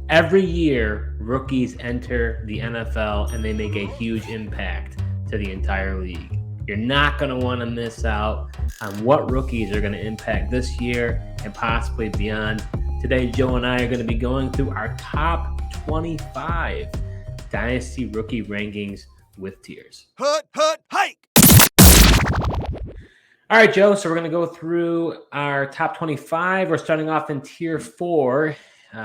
Every year, rookies enter the NFL and they make a huge impact to the entire league. You're not going to want to miss out on what rookies are going to impact this year and possibly beyond. Today, Joe and I are going to be going through our top 25 Dynasty Rookie Rankings with tiers. Hike! All right, Joe, so we're going to go through our top 25. We're starting off in tier 4.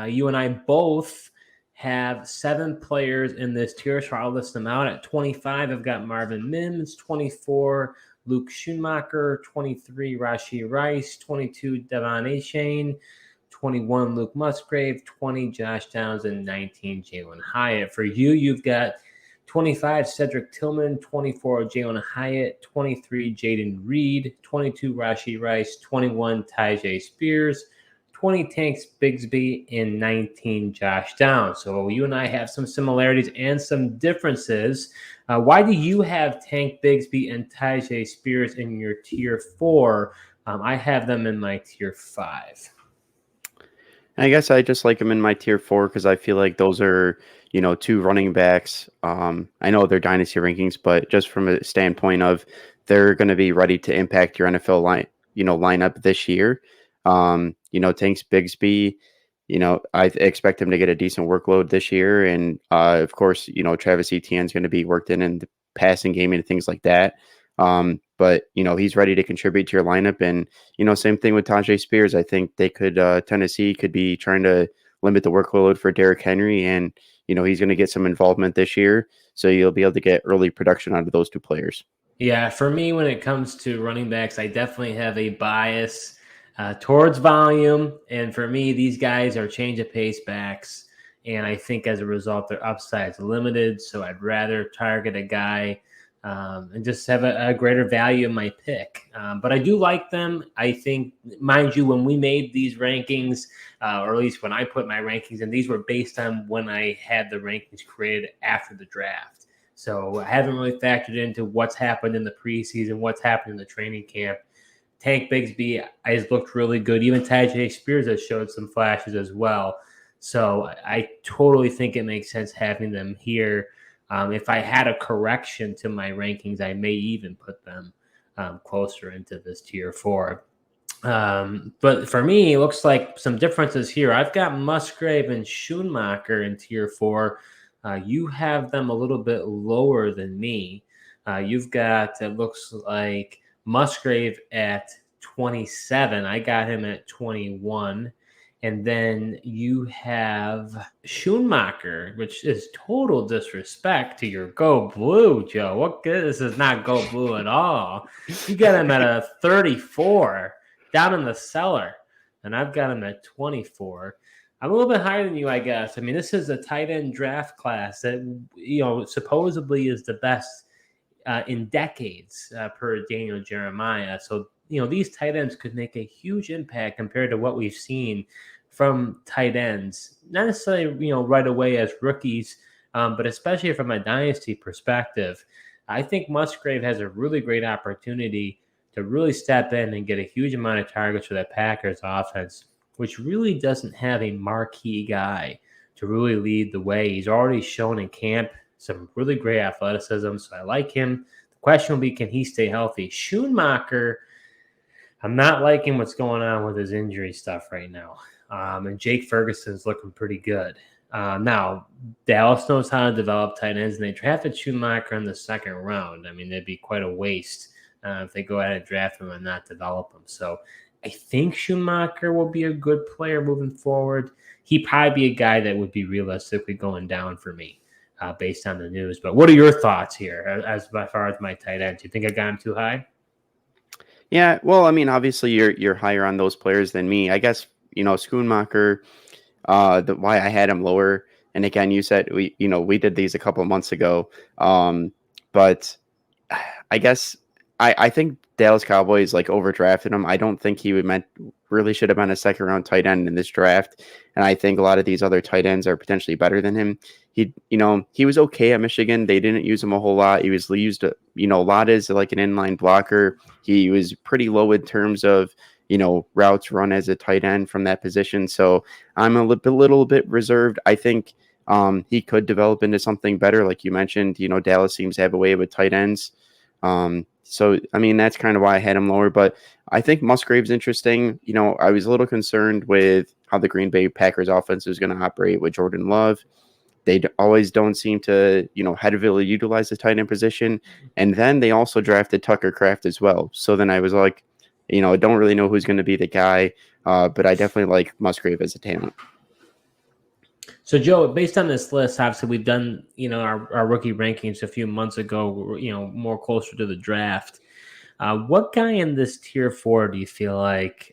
You and I both have 7 players in this tier, so I'll list them out. At 25, I've got Marvin Mims. 24, Luke Schoonmaker. 23, Rashee Rice. 22, Devon Achane. 21, Luke Musgrave. 20, Josh Downs. And 19, Jalen Hyatt. For you, you've got 25, Cedric Tillman. 24, Jalen Hyatt. 23, Jaden Reed. 22, Rashee Rice. 21, Tyjae Spears. 20, Tanks Bigsby, and 19, Josh Downs. So you and I have some similarities and some differences. Why do you have Tank Bigsby and Tyjae Spears in your tier 4? I have them in my tier 5. I guess I just like them in my tier 4 because I feel like those are, 2 running backs. I know they're dynasty rankings, but just from a standpoint of they're going to be ready to impact your NFL lineup this year. Tanks Bigsby, I expect him to get a decent workload this year. And, of course, Travis Etienne is going to be worked in the passing game and things like that. But he's ready to contribute to your lineup. And, same thing with Tyjae Spears. I think they could, Tennessee could be trying to limit the workload for Derrick Henry. And, he's going to get some involvement this year. So you'll be able to get early production out of those 2 players. Yeah, for me, when it comes to running backs, I definitely have a bias towards volume. And for me, these guys are change of pace backs. And I think as a result, their upside is limited. So I'd rather target a guy and just have a greater value in my pick. But I do like them. I think, mind you, when we made these rankings, or at least when I put my rankings in, these were based on when I had the rankings created after the draft. So I haven't really factored into what's happened in the preseason, what's happened in the training camp. Tank Bigsby has looked really good. Even Tyjae Spears has showed some flashes as well. So I totally think it makes sense having them here. If I had a correction to my rankings, I may even put them closer into this tier 4. But for me, it looks like some differences here. I've got Musgrave and Schoonmaker in tier 4. You have them a little bit lower than me. You've got, it looks like, Musgrave at 27. I got him at 21. And then you have Schoonmaker, which is total disrespect to your Go Blue, Joe. What good? This is not Go Blue at all. You got him at a 34, down in the cellar. And I've got him at 24. I'm a little bit higher than you, I guess. I mean, this is a tight end draft class that, supposedly is the best in decades per Daniel Jeremiah. So, these tight ends could make a huge impact compared to what we've seen from tight ends. Not necessarily, right away as rookies, but especially from a dynasty perspective. I think Musgrave has a really great opportunity to really step in and get a huge amount of targets for that Packers offense, which really doesn't have a marquee guy to really lead the way. He's already shown in camp some really great athleticism, so I like him. The question will be, can he stay healthy? Schoonmaker, I'm not liking what's going on with his injury stuff right now. And Jake Ferguson's looking pretty good. Now, Dallas knows how to develop tight ends, and they drafted Schoonmaker in the 2nd round. I mean, it'd be quite a waste if they go ahead and draft him and not develop him. So I think Schoonmaker will be a good player moving forward. He'd probably be a guy that would be realistically going down for me based on the news. But what are your thoughts here as far as my tight ends? Do you think I got him too high? Yeah, well, I mean, obviously you're higher on those players than me. I guess, Schoonmaker, why I had him lower. And again, you said we did these a couple of months ago. But I guess I think Dallas Cowboys overdrafted him. I don't think he really should have been a 2nd round tight end in this draft. And I think a lot of these other tight ends are potentially better than him. He was okay at Michigan. They didn't use him a whole lot. He was used, a lot as an inline blocker. He was pretty low in terms of, routes run as a tight end from that position. So I'm a little bit reserved. I think he could develop into something better. Like you mentioned, Dallas seems to have a way with tight ends. So, I mean, that's kind of why I had him lower, but I think Musgrave's interesting. I was a little concerned with how the Green Bay Packers offense is going to operate with Jordan Love. They always don't seem to, heavily utilize the tight end position. And then they also drafted Tucker Kraft as well. So then I was like, I don't really know who's going to be the guy, but I definitely like Musgrave as a talent. So, Joe, based on this list, obviously we've done, our rookie rankings a few months ago, more closer to the draft. What guy in this tier 4 do you feel like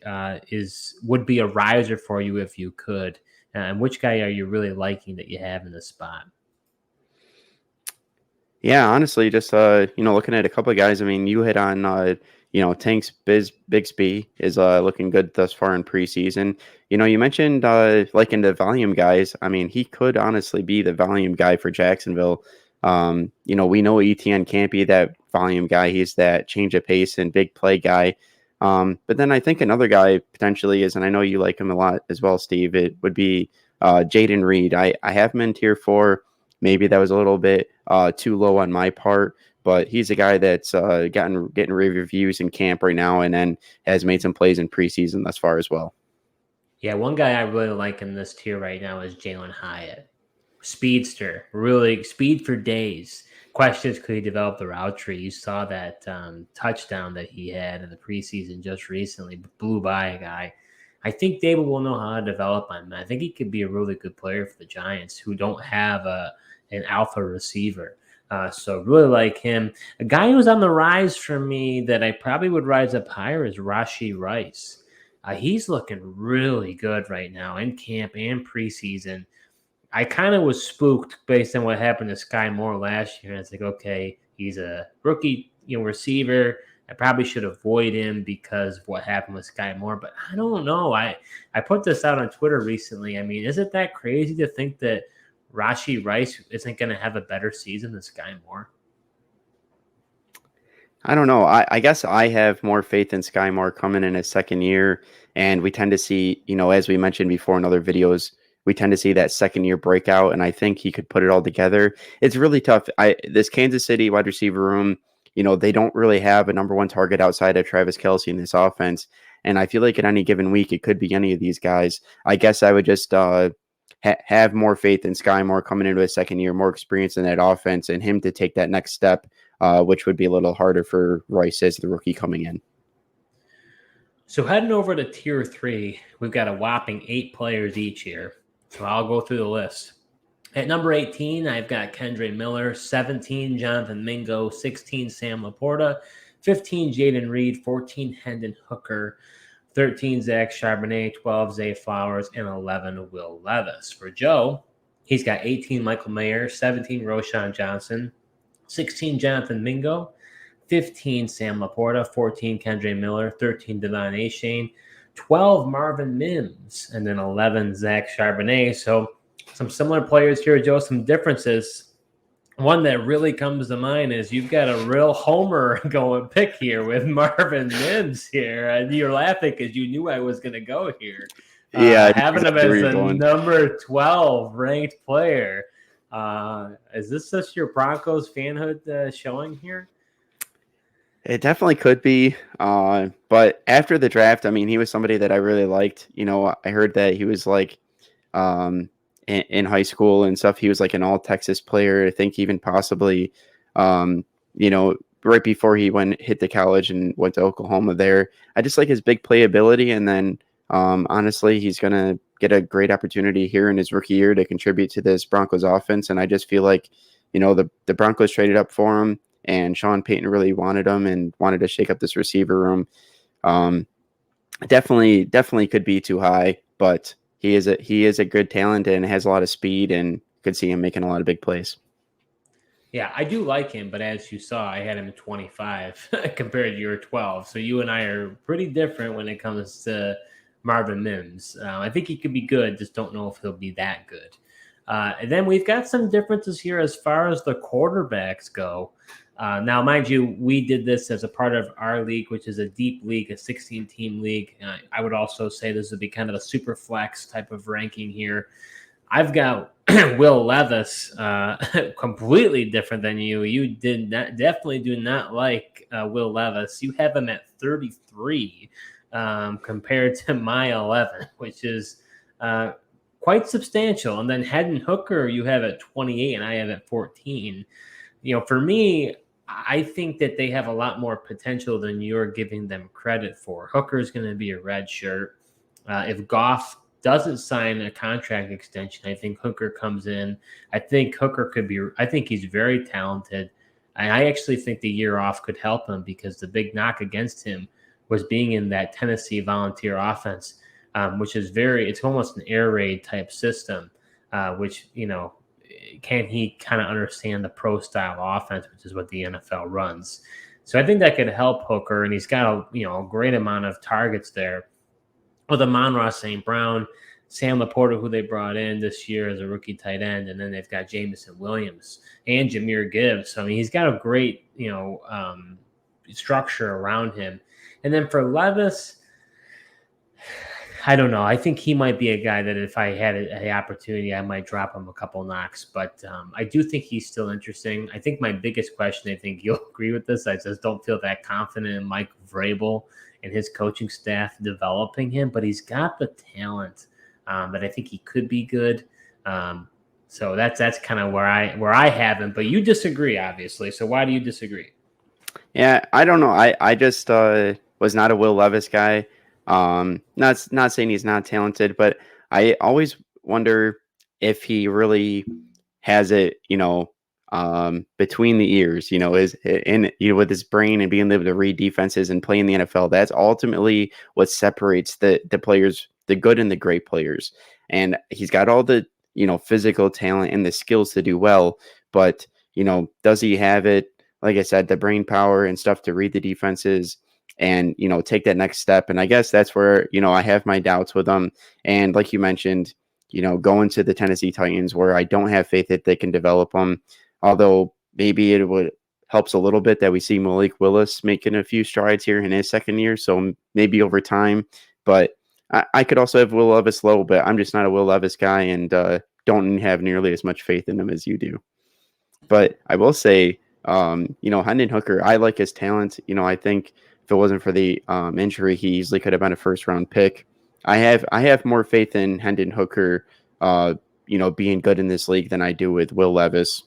would be a riser for you if you could? And which guy are you really liking that you have in this spot? Yeah, honestly, just looking at a couple of guys. I mean, you hit on Tank's Bigsby is looking good thus far in preseason. You mentioned like in the volume guys. I mean, he could honestly be the volume guy for Jacksonville. We know ETN can't be that volume guy. He's that change of pace and big play guy. But then I think another guy potentially is, and I know you like him a lot as well, Steve. It would be Jaden Reed. I have him in tier 4. Maybe that was a little bit too low on my part, but he's a guy that's getting rave reviews in camp right now, and then has made some plays in preseason thus far as well. Yeah, one guy I really like in this tier right now is Jalen Hyatt. Speedster, really speed for days. Questions, could he develop the route tree? You saw that touchdown that he had in the preseason just recently, blew by a guy. I think David will know how to develop him. I think he could be a really good player for the Giants, who don't have an alpha receiver. So really like him. A guy who's on the rise for me that I probably would rise up higher is Rashee Rice. He's looking really good right now in camp and preseason. I kind of was spooked based on what happened to Sky Moore last year. And it's like, okay, he's a rookie, receiver. I probably should avoid him because of what happened with Sky Moore. But I don't know. I put this out on Twitter recently. I mean, is it that crazy to think that Rashee Rice isn't going to have a better season than Sky Moore? I don't know. I guess I have more faith in Sky Moore coming in his second year. And we tend to see, as we mentioned before in other videos, we tend to see that second year breakout. And I think he could put it all together. It's really tough. This Kansas City wide receiver room, they don't really have a number one target outside of Travis Kelce in this offense. And I feel like at any given week, it could be any of these guys. I guess I would just have more faith in Sky Moore coming into his second year, more experience in that offense, and him to take that next step, which would be a little harder for Rice as the rookie coming in. So heading over to tier 3, we've got a whopping 8 players each here. So I'll go through the list. At number 18, I've got Kendre Miller, 17, Jonathan Mingo, 16, Sam Laporta, 15, Jaden Reed, 14, Hendon Hooker, 13, Zach Charbonnet, 12, Zay Flowers, and 11, Will Levis. For Joe, he's got 18, Michael Mayer, 17, Roshan Johnson, 16, Jonathan Mingo, 15, Sam Laporta, 14, Kendre Miller, 13, Devon Achane, 12, Marvin Mims, and then 11, Zach Charbonnet. So some similar players here, Joe, some differences. One that really comes to mind is you've got a real homer going pick here with Marvin Mims here. And you're laughing because you knew I was going to go here. Yeah, having him as the number 12 ranked player. Is this just your Broncos fanhood showing here? It definitely could be. But after the draft, I mean, he was somebody that I really liked. I heard that he was like in high school and stuff. He was like an all Texas player. I think even possibly, right before he hit the college and went to Oklahoma there. I just like his big playability. And then honestly, he's going to get a great opportunity here in his rookie year to contribute to this Broncos offense. And I just feel like, the Broncos traded up for him. And Sean Payton really wanted him and wanted to shake up this receiver room. Definitely could be too high, but he is a good talent and has a lot of speed, and could see him making a lot of big plays. Yeah, I do like him, but as you saw, I had him at 25 compared to your 12. So you and I are pretty different when it comes to Marvin Mims. I think he could be good, just don't know if he'll be that good. And then we've got some differences here as far as the quarterbacks go. Now, mind you, we did this as a part of our league, which is a deep league, a 16-team league. I would also say this would be kind of a super flex type of ranking here. I've got Will Levis, completely different than you. You definitely do not like Will Levis. You have him at 33 compared to my 11, which is quite substantial. And then Hendon Hooker, you have at 28, and I have at 14. For me, I think that they have a lot more potential than you're giving them credit for. Hooker is going to be a red shirt. If Goff doesn't sign a contract extension, I think Hooker comes in. I think he's very talented. And I actually think the year off could help him because the big knock against him was being in that Tennessee Volunteer offense, which is it's almost an air raid type system, which, can he kind of understand the pro style offense, which is what the NFL runs. So I think that could help Hooker, and he's got a great amount of targets there with Amon-Ra St. Brown, Sam Laporta, who they brought in this year as a rookie tight end, and then they've got Jameson Williams and Jahmyr Gibbs. So I mean, he's got a great structure around him. And then for Levis, I don't know. I think he might be a guy that if I had an opportunity, I might drop him a couple knocks. But I do think he's still interesting. I think my biggest question, I think you'll agree with this, I just don't feel that confident in Mike Vrabel and his coaching staff developing him. But he's got the talent that I think he could be good. So that's kind of where I have him. But you disagree, obviously. So why do you disagree? Yeah, I don't know. I just was not a Will Levis guy. Not saying he's not talented, but I always wonder if he really has it, between the ears, is in, with his brain and being able to read defenses and play in the NFL. That's ultimately what separates the players, the good and the great players. And he's got all the, physical talent and the skills to do well, but, does he have it? Like I said, the brain power and stuff to read the defenses and, take that next step. And I guess that's where, I have my doubts with them. And like you mentioned, going to the Tennessee Titans where I don't have faith that they can develop them, although maybe it would helps a little bit that we see Malik Willis making a few strides here in his second year. So maybe over time, but I could also have Will Levis low, but I'm just not a Will Levis guy and don't have nearly as much faith in him as you do. But I will say, Hendon Hooker, I like his talent. I think if it wasn't for the injury, he easily could have been a first round pick. I have more faith in Hendon Hooker, being good in this league than I do with Will Levis.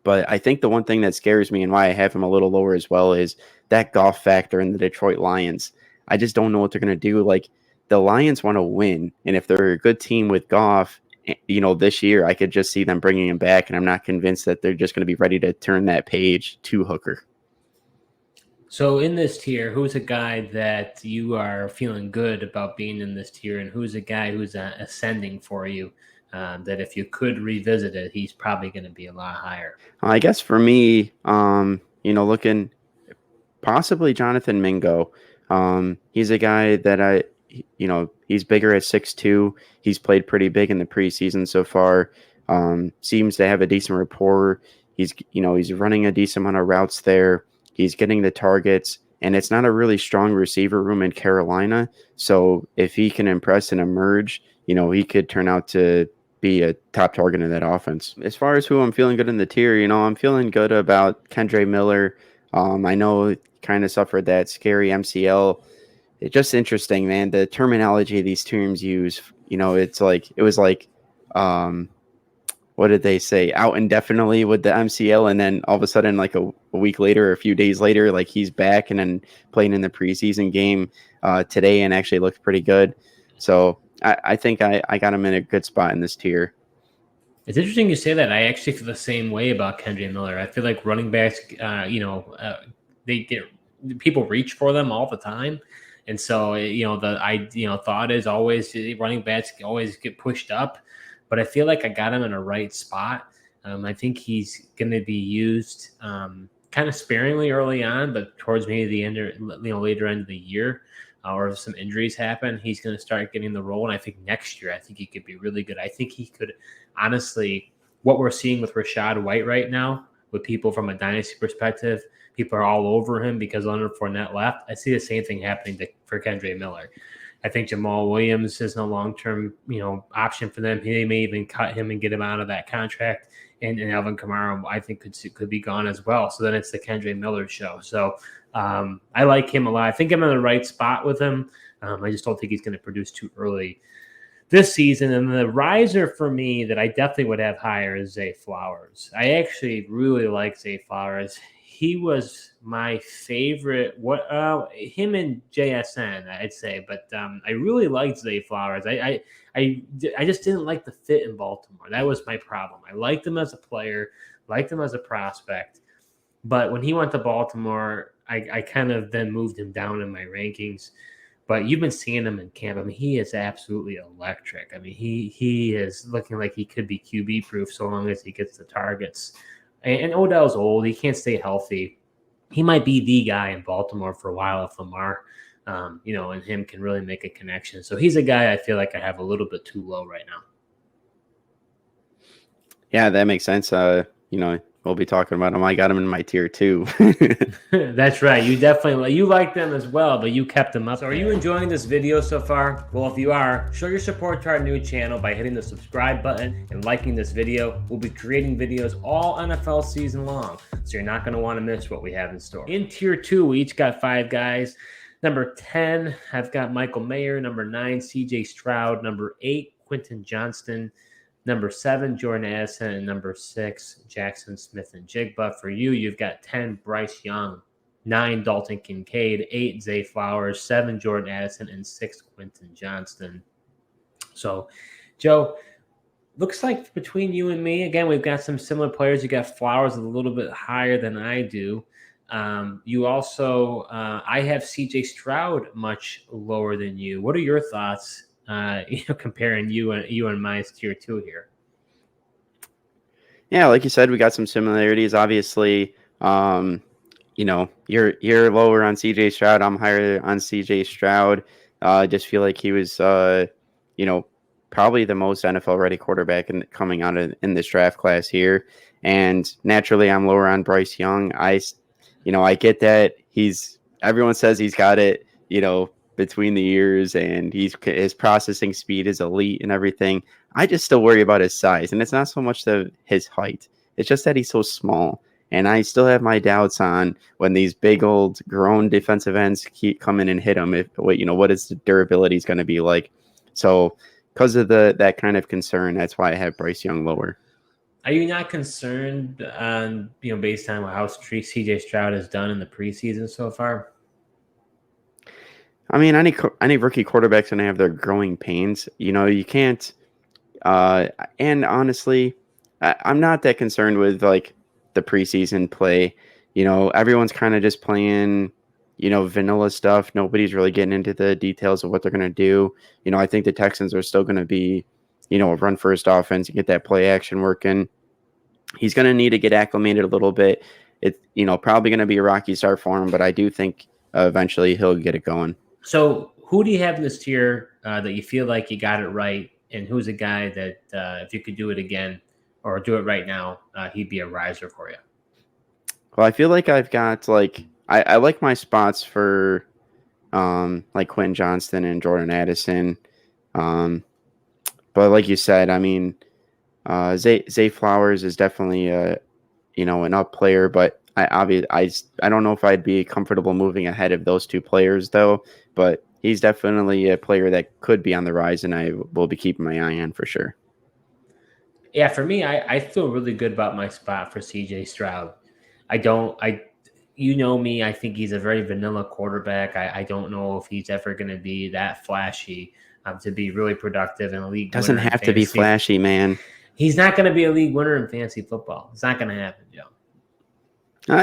But I think the one thing that scares me and why I have him a little lower as well is that Goff factor in the Detroit Lions. I just don't know what they're going to do. Like, the Lions want to win, and if they're a good team with Goff, this year, I could just see them bringing him back, and I'm not convinced that they're just going to be ready to turn that page to Hooker. So in this tier, who's a guy that you are feeling good about being in this tier, and who's a guy who's ascending for you that if you could revisit it, he's probably going to be a lot higher? I guess for me, looking possibly Jonathan Mingo. He's a guy that he's bigger at 6'2". He's played pretty big in the preseason so far. Seems to have a decent rapport. He's running a decent amount of routes there. He's getting the targets, and it's not a really strong receiver room in Carolina. So if he can impress and emerge, he could turn out to be a top target in that offense. As far as who I'm feeling good in the tier, I'm feeling good about Kendre Miller. I know he kind of suffered that scary MCL. It's just interesting, man. The terminology these teams use, it's like, it was like, what did they say? Out indefinitely with the MCL. And then all of a sudden, like a week later, or a few days later, like he's back and then playing in the preseason game today and actually looked pretty good. So I think I got him in a good spot in this tier. It's interesting you say that. I actually feel the same way about Kendre Miller. I feel like running backs, they get people reach for them all the time. And so, thought is always running backs always get pushed up, but I feel like I got him in a right spot. I think he's going to be used kind of sparingly early on, but towards maybe the end, later end of the year. or if some injuries happen, he's going to start getting the role. And I think next year, I think he could be really good. I think he could, honestly, what we're seeing with Rashad White right now, with people from a dynasty perspective, people are all over him because Leonard Fournette left. I see the same thing happening for Kendre Miller. I think Jamal Williams is no long-term, option for them. They may even cut him and get him out of that contract. And Alvin Kamara, I think, could be gone as well. So then it's the Kendre Miller show. So I like him a lot. I think I'm in the right spot with him. I just don't think he's going to produce too early this season. And the riser for me that I definitely would have higher is Zay Flowers. I actually really like Zay Flowers. He was my favorite. Him and JSN, I'd say, but I really liked Zay Flowers. I just didn't like the fit in Baltimore. That was my problem. I liked him as a player, liked him as a prospect, but when he went to Baltimore, I kind of then moved him down in my rankings. But you've been seeing him in camp. I mean, he is absolutely electric. I mean, he is looking like he could be QB proof so long as he gets the targets. And Odell's old. He can't stay healthy. He might be the guy in Baltimore for a while if Lamar, and him can really make a connection. So he's a guy I feel like I have a little bit too low right now. Yeah, that makes sense. We'll be talking about him. I got him in my tier 2. That's right. You like them as well, but you kept them up. So are you enjoying this video so far? Well, if you are, show your support to our new channel by hitting the subscribe button and liking this video. We'll be creating videos all NFL season long, so you're not going to want to miss what we have in store. In tier 2, we each got 5 guys. Number 10, I've got Michael Mayer. Number 9, CJ Stroud. Number 8, Quentin Johnston. Number 7, Jordan Addison, and number 6, Jackson Smith-Njigba. For you, you've got 10, Bryce Young, 9, Dalton Kincaid, 8, Zay Flowers, 7, Jordan Addison, and 6, Quentin Johnston. So, Joe, looks like between you and me, again, we've got some similar players. You got Flowers a little bit higher than I do. You also, I have CJ Stroud much lower than you. What are your thoughts? Comparing you and my tier 2 here. Yeah, like you said, we got some similarities. Obviously, you're lower on CJ Stroud. I'm higher on CJ Stroud. I just feel like he was, probably the most NFL ready quarterback coming out in this draft class here. And naturally, I'm lower on Bryce Young. I get that everyone says he's got it, between the ears, and his processing speed is elite and everything. I just still worry about his size, and it's not so much his height. It's just that he's so small, and I still have my doubts on when these big old grown defensive ends keep coming and hit him. What is the durability is going to be like? So because of that kind of concern, that's why I have Bryce Young lower. Are you not concerned on based on how CJ Stroud has done in the preseason so far? I mean, any rookie quarterback's going to have their growing pains. You can't. And honestly, I'm not that concerned with like the preseason play. Everyone's kind of just playing, vanilla stuff. Nobody's really getting into the details of what they're going to do. I think the Texans are still going to be, a run first offense and get that play action working. He's going to need to get acclimated a little bit. It's, probably going to be a rocky start for him, but I do think eventually he'll get it going. So who do you have in this tier that you feel like you got it right? And who's a guy that if you could do it again or do it right now, he'd be a riser for you? Well, I feel like I've got I like my spots for like Quentin Johnston and Jordan Addison. But like you said, I mean, Zay Flowers is definitely an up player, but I don't know if I'd be comfortable moving ahead of those 2 players though, but he's definitely a player that could be on the rise, and I will be keeping my eye on for sure. Yeah, for me, I feel really good about my spot for CJ Stroud. I think he's a very vanilla quarterback. I don't know if he's ever going to be that flashy to be really productive in a league. Doesn't have to be flashy, man. He's not going to be a league winner in fantasy football. It's not going to happen, Joe.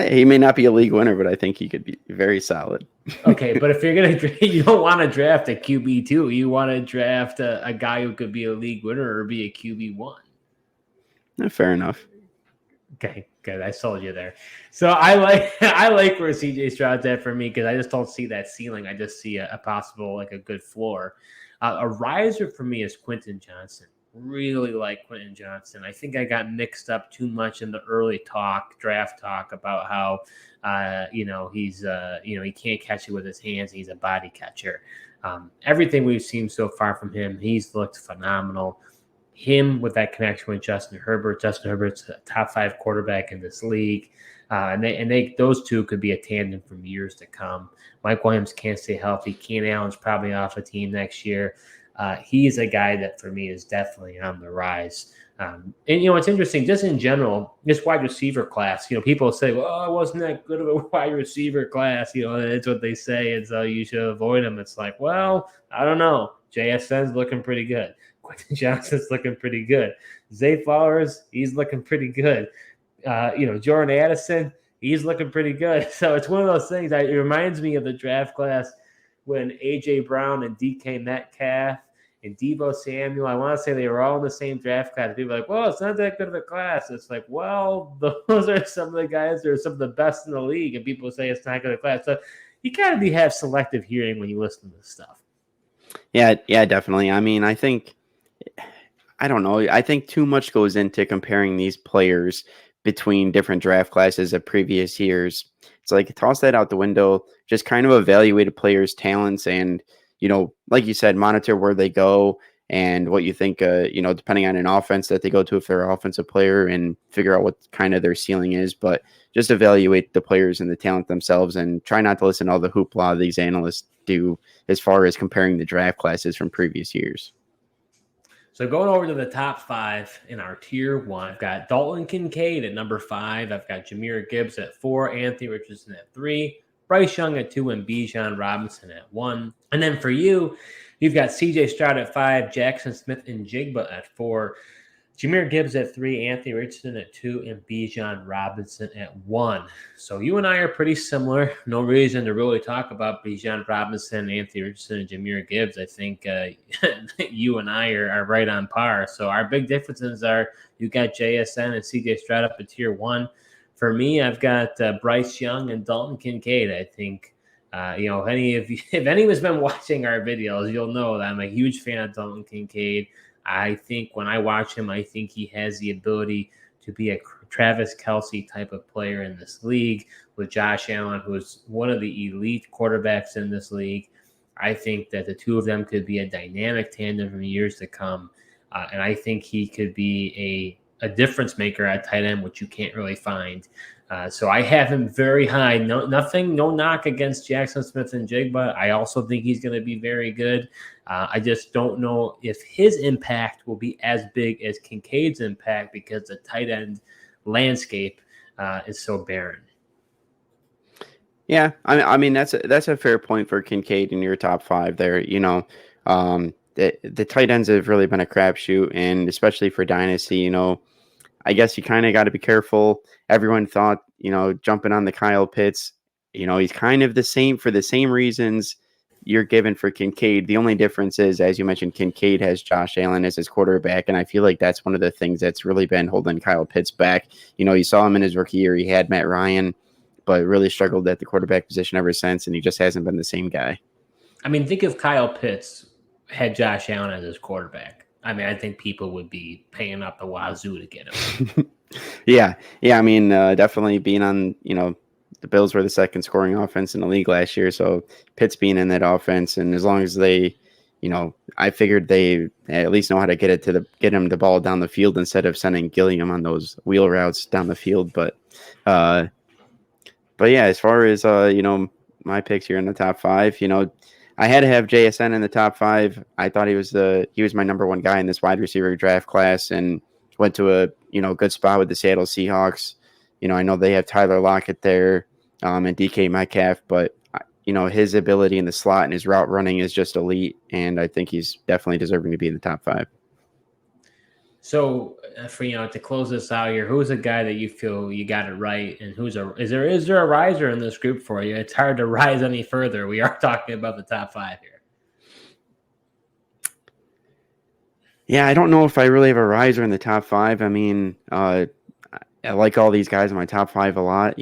He may not be a league winner, but I think he could be very solid. Okay, but if you're you don't want to draft a QB2. You want to draft a guy who could be a league winner or be a QB1. Fair enough. Okay, good. I sold you there. So I like I like where CJ Stroud's at for me because I just don't see that ceiling. I just see a possible like a good floor. A riser for me is Quentin Johnson. Really like Quentin Johnson. I think I got mixed up too much in the early draft talk about how he's he can't catch it with his hands. He's a body catcher. Everything we've seen so far from him, he's looked phenomenal. Him with that connection with Justin Herbert. Justin Herbert's a top 5 quarterback in this league. And those two could be a tandem for years to come. Mike Williams can't stay healthy. Keenan Allen's probably off a team next year. He's a guy that for me is definitely on the rise. And it's interesting, just in general, this wide receiver class. People say, "Well, it wasn't that good of a wide receiver class." That's what they say, and so you should avoid them. It's like, well, I don't know. JSN's looking pretty good. Quentin Johnson's looking pretty good. Zay Flowers, he's looking pretty good. Jordan Addison, he's looking pretty good. So it's one of those things. It reminds me of the draft class when A.J. Brown and D.K. Metcalf and Deebo Samuel, I want to say they were all in the same draft class. People are like, well, it's not that good of a class. It's like, well, those are some of the guys that are some of the best in the league, and people say it's not good of a class. So you kind of have selective hearing when you listen to this stuff. Yeah, definitely. I mean, I don't know. I think too much goes into comparing these players between different draft classes of previous years. It's like toss that out the window, just kind of evaluate a player's talents and, like you said, monitor where they go and what you think, depending on an offense that they go to, if they're an offensive player, and figure out what kind of their ceiling is. But just evaluate the players and the talent themselves and try not to listen to all the hoopla these analysts do as far as comparing the draft classes from previous years. So going over to the top 5 in our tier 1, I've got Dalton Kincaid at number 5. I've got Jahmyr Gibbs at 4, Anthony Richardson at 3, Bryce Young at 2, and Bijan Robinson at 1. And then for you've got CJ Stroud at 5, Jackson Smith and Jigba at 4, Jahmyr Gibbs at 3, Anthony Richardson at 2, and Bijan Robinson at 1. So you and I are pretty similar. No reason to really talk about Bijan Robinson, Anthony Richardson, and Jahmyr Gibbs. I think you and I are right on par. So our big differences are you got JSN and CJ Stroud up at tier 1. For me, I've got Bryce Young and Dalton Kincaid. I think if anyone's been watching our videos, you'll know that I'm a huge fan of Dalton Kincaid. I think when I watch him, I think he has the ability to be a Travis Kelce type of player in this league with Josh Allen, who is one of the elite quarterbacks in this league. I think that the two of them could be a dynamic tandem for years to come. And I think he could be a difference maker at tight end, which you can't really find. So I have him very high. No knock against Jackson Smith and Jigba. I also think he's going to be very good. I just don't know if his impact will be as big as Kincaid's impact because the tight end landscape is so barren. Yeah, I mean that's a fair point for Kincaid in your top 5 there. The tight ends have really been a crapshoot, and especially for Dynasty, I guess you kind of got to be careful. Everyone thought, jumping on the Kyle Pitts, he's kind of the same for the same reasons you're given for Kincaid. The only difference is, as you mentioned, Kincaid has Josh Allen as his quarterback, and I feel like that's one of the things that's really been holding Kyle Pitts back. You saw him in his rookie year. He had Matt Ryan, but really struggled at the quarterback position ever since, and he just hasn't been the same guy. I mean, think if Kyle Pitts had Josh Allen as his quarterback. I mean, I think people would be paying up the wazoo to get him. Yeah. I mean, definitely being on, the Bills were the second scoring offense in the league last year. So Pitts being in that offense, and as long as they, I figured they at least know how to get him the ball down the field instead of sending Gilliam on those wheel routes down the field. But yeah, as far as my picks here in the top 5, I had to have JSN in the top 5. I thought he was my number 1 guy in this wide receiver draft class, and went to a good spot with the Seattle Seahawks. I know they have Tyler Lockett there and DK Metcalf, but his ability in the slot and his route running is just elite, and I think he's definitely deserving to be in the top 5. So for to close this out here, who's a guy that you feel you got it right, and is there a riser in this group for you? It's hard to rise any further. We are talking about the top 5 here. Yeah, I don't know if I really have a riser in the top 5. I mean, I like all these guys in my top 5 a lot,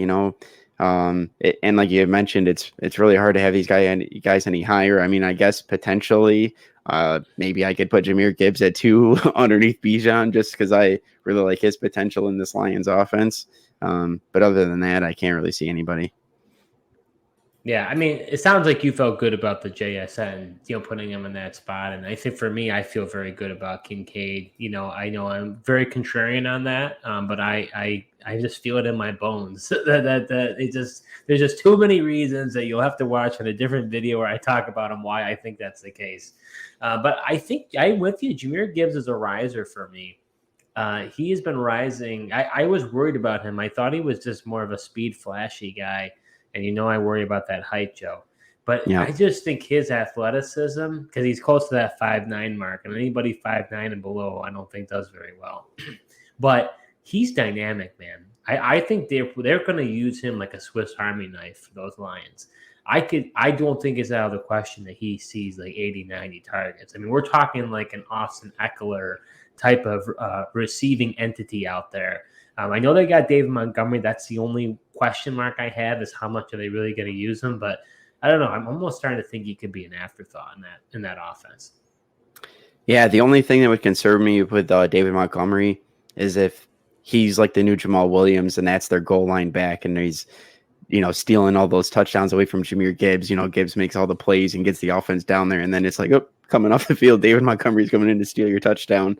and like you mentioned, it's really hard to have these guys any higher. I mean, I guess potentially, maybe I could put Jahmyr Gibbs at 2 underneath Bijan just because I really like his potential in this Lions offense. But other than that, I can't really see anybody. Yeah, I mean, it sounds like you felt good about the JSN, putting him in that spot. And I think for me, I feel very good about Kincaid. I know I'm very contrarian on that, but I just feel it in my bones that there's just too many reasons that you'll have to watch in a different video where I talk about him, why I think that's the case. But I think I'm with you. Jahmyr Gibbs is a riser for me. He has been rising. I was worried about him. I thought he was just more of a speed, flashy guy. And I worry about that height, Joe. But yeah. I just think his athleticism, because he's close to that 5'9" mark, and anybody 5'9" and below, I don't think does very well. But he's dynamic, man. I think they're going to use him like a Swiss Army knife for those Lions. I don't think it's out of the question that he sees like 80, 90 targets. I mean, we're talking like an Austin Eckler type of receiving entity out there. I know they got David Montgomery. That's the only question mark I have is how much are they really going to use him? But I don't know. I'm almost starting to think he could be an afterthought in that offense. Yeah, the only thing that would concern me with David Montgomery is if he's like the new Jamal Williams and that's their goal line back and he's, stealing all those touchdowns away from Jahmyr Gibbs. Gibbs makes all the plays and gets the offense down there. And then it's like, coming off the field, David Montgomery's coming in to steal your touchdown.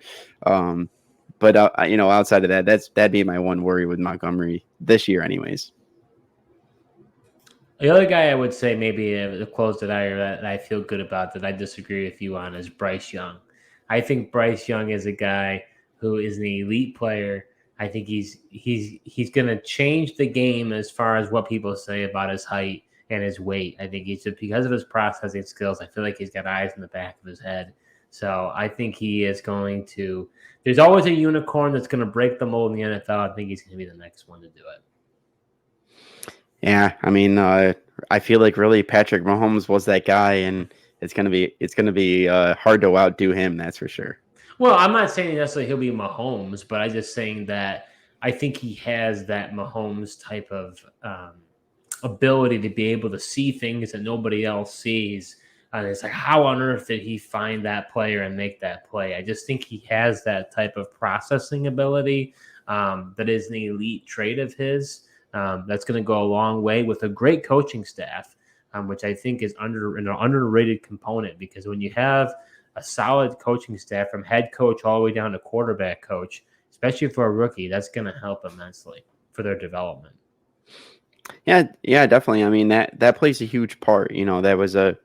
But outside of that, that'd be my one worry with Montgomery this year, anyways. The other guy I would say maybe the close that I feel good about that I disagree with you on is Bryce Young. I think Bryce Young is a guy who is an elite player. I think he's going to change the game as far as what people say about his height and his weight. I think he's just because of his processing skills. I feel like he's got eyes in the back of his head. So I think he is going to. There's always a unicorn that's going to break the mold in the NFL. I think he's going to be the next one to do it. Yeah, I mean, I feel like really Patrick Mahomes was that guy, and it's going to be hard to outdo him. That's for sure. Well, I'm not saying necessarily he'll be Mahomes, but I'm just saying that I think he has that Mahomes type of ability to be able to see things that nobody else sees. And it's like, how on earth did he find that player and make that play? I just think he has that type of processing ability that is an elite trait of his. That's going to go a long way with a great coaching staff, which I think is an underrated component because when you have a solid coaching staff from head coach all the way down to quarterback coach, especially for a rookie, that's going to help immensely for their development. Yeah, definitely. I mean, that plays a huge part. That was a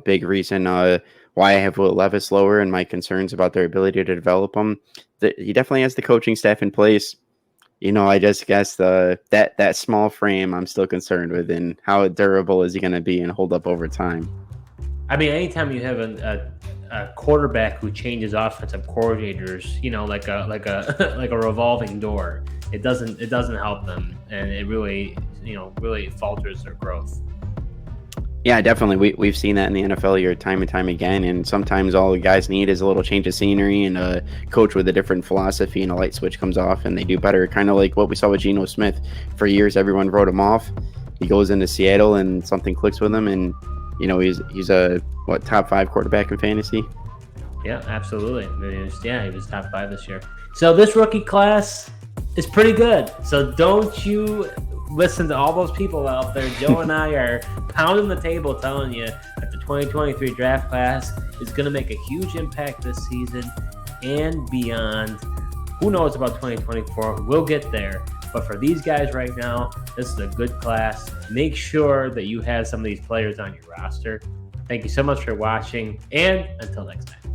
big reason why I have Will Levis lower and my concerns about their ability to develop him. He definitely has the coaching staff in place. I just guess that small frame I'm still concerned with, and how durable is he going to be and hold up over time. I mean, anytime you have a quarterback who changes offensive coordinators, like a revolving door, it doesn't help them, and it really falters their growth. Yeah, definitely. We've seen that in the NFL here time and time again, and sometimes all the guys need is a little change of scenery and a coach with a different philosophy, and a light switch comes off and they do better. Kind of like what we saw with Geno Smith. For years, everyone wrote him off. He goes into Seattle and something clicks with him, and he's a top 5 quarterback in fantasy. Yeah, absolutely. He was top 5 this year. So this rookie class is pretty good. So don't you listen to all those people out there. Joe and I are pounding the table telling you that the 2023 draft class is going to make a huge impact this season and beyond. Who knows about 2024? We'll get there. But for these guys right now, this is a good class. Make sure that you have some of these players on your roster. Thank you so much for watching, and until next time.